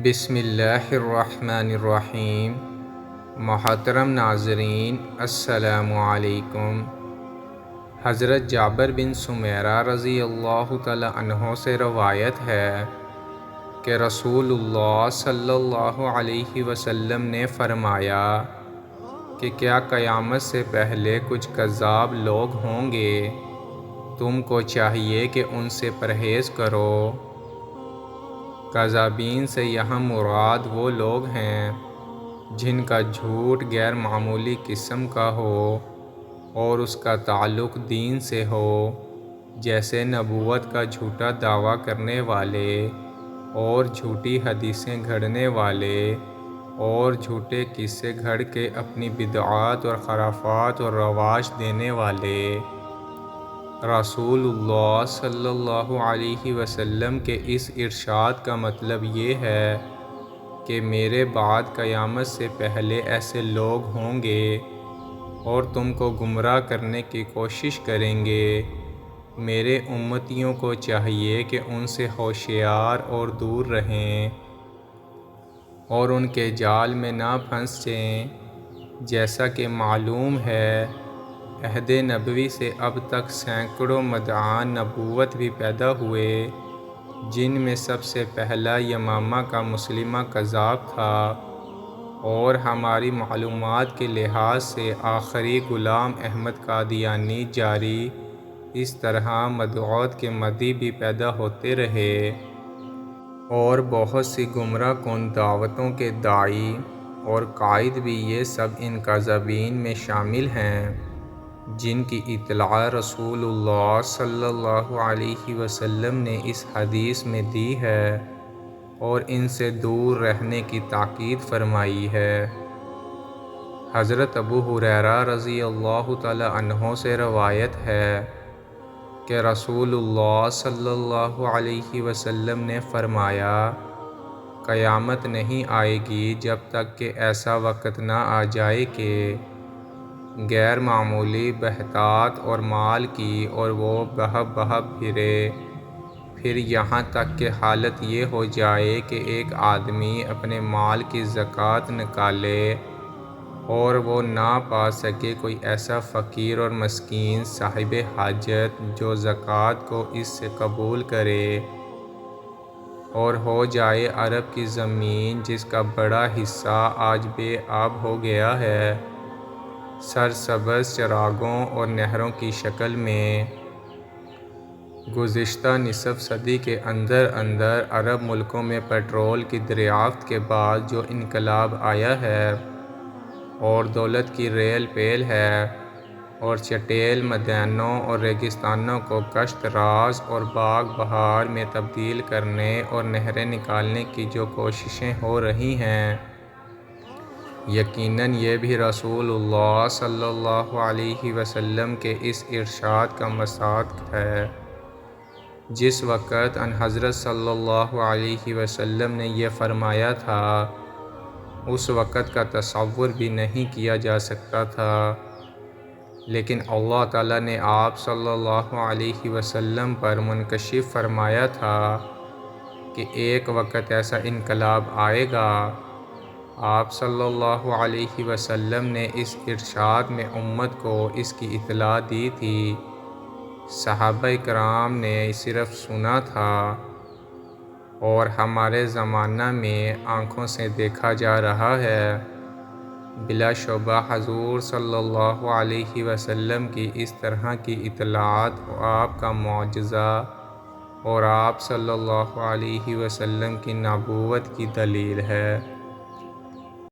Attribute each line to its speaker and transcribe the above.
Speaker 1: بسم اللہ الرحمن الرحیم۔ محترم ناظرین، السلام علیکم۔ حضرت جابر بن سمیرہ رضی اللہ تعالی عنہ سے روایت ہے کہ رسول اللہ صلی اللہ علیہ وسلم نے فرمایا کہ کیا قیامت سے پہلے کچھ کذاب لوگ ہوں گے؟ تم کو چاہیے کہ ان سے پرہیز کرو۔ کذابین سے یہاں مراد وہ لوگ ہیں جن کا جھوٹ غیر معمولی قسم کا ہو اور اس کا تعلق دین سے ہو، جیسے نبوت کا جھوٹا دعویٰ کرنے والے اور جھوٹی حدیثیں گھڑنے والے اور جھوٹے قصے گھڑ کے اپنی بدعات اور خرافات اور رواج دینے والے۔ رسول اللہ صلی اللہ علیہ وسلم کے اس ارشاد کا مطلب یہ ہے کہ میرے بعد قیامت سے پہلے ایسے لوگ ہوں گے اور تم کو گمراہ کرنے کی کوشش کریں گے۔ میرے امتیوں کو چاہیے کہ ان سے ہوشیار اور دور رہیں اور ان کے جال میں نہ پھنسیں۔ جیسا کہ معلوم ہے، عہد نبوی سے اب تک سینکڑوں مدعاں نبوت بھی پیدا ہوئے، جن میں سب سے پہلا یمامہ کا مسلمہ کذاب تھا، اور ہماری معلومات کے لحاظ سے آخری غلام احمد قادیانی جاری۔ اس طرح مدعوت کے مدعی بھی پیدا ہوتے رہے اور بہت سی گمراہ کن دعوتوں کے داعی اور قائد بھی، یہ سب ان کذابین میں شامل ہیں جن کی اطلاع رسول اللہ صلی اللہ علیہ وسلم نے اس حدیث میں دی ہے اور ان سے دور رہنے کی تاکید فرمائی ہے۔ حضرت ابو ہریرہ رضی اللہ تعالی عنہ سے روایت ہے کہ رسول اللہ صلی اللہ علیہ وسلم نے فرمایا، قیامت نہیں آئے گی جب تک کہ ایسا وقت نہ آ جائے کہ غیر معمولی بہتات اور مال کی اور وہ بہب بہب پھرے، پھر یہاں تک کہ حالت یہ ہو جائے کہ ایک آدمی اپنے مال کی زکوٰۃ نکالے اور وہ نہ پا سکے کوئی ایسا فقیر اور مسکین صاحب حاجت جو زکوٰۃ کو اس سے قبول کرے، اور ہو جائے عرب کی زمین جس کا بڑا حصہ آج بے آب ہو گیا ہے، سرسبز چراغوں اور نہروں کی شکل میں۔ گزشتہ نصف صدی کے اندر عرب ملکوں میں پیٹرول کی دریافت کے بعد جو انقلاب آیا ہے اور دولت کی ریل پیل ہے اور چٹیل میدانوں اور ریگستانوں کو کشت راز اور باغ بہار میں تبدیل کرنے اور نہریں نکالنے کی جو کوششیں ہو رہی ہیں، یقیناً یہ بھی رسول اللہ صلی اللہ علیہ وسلم کے اس ارشاد کا مصداق ہے۔ جس وقت ان حضرت صلی اللہ علیہ وسلم نے یہ فرمایا تھا، اس وقت کا تصور بھی نہیں کیا جا سکتا تھا، لیکن اللہ تعالیٰ نے آپ صلی اللہ علیہ وسلم پر منکشف فرمایا تھا کہ ایک وقت ایسا انقلاب آئے گا۔ آپ صلی اللہ علیہ وسلم نے اس ارشاد میں امت کو اس کی اطلاع دی تھی، صحابہ کرام نے صرف سنا تھا، اور ہمارے زمانہ میں آنکھوں سے دیکھا جا رہا ہے۔ بلا شبہ حضور صلی اللہ علیہ وسلم کی اس طرح کی اطلاعات آپ کا معجزہ اور آپ صلی اللہ علیہ وسلم کی نبوت کی دلیل ہے۔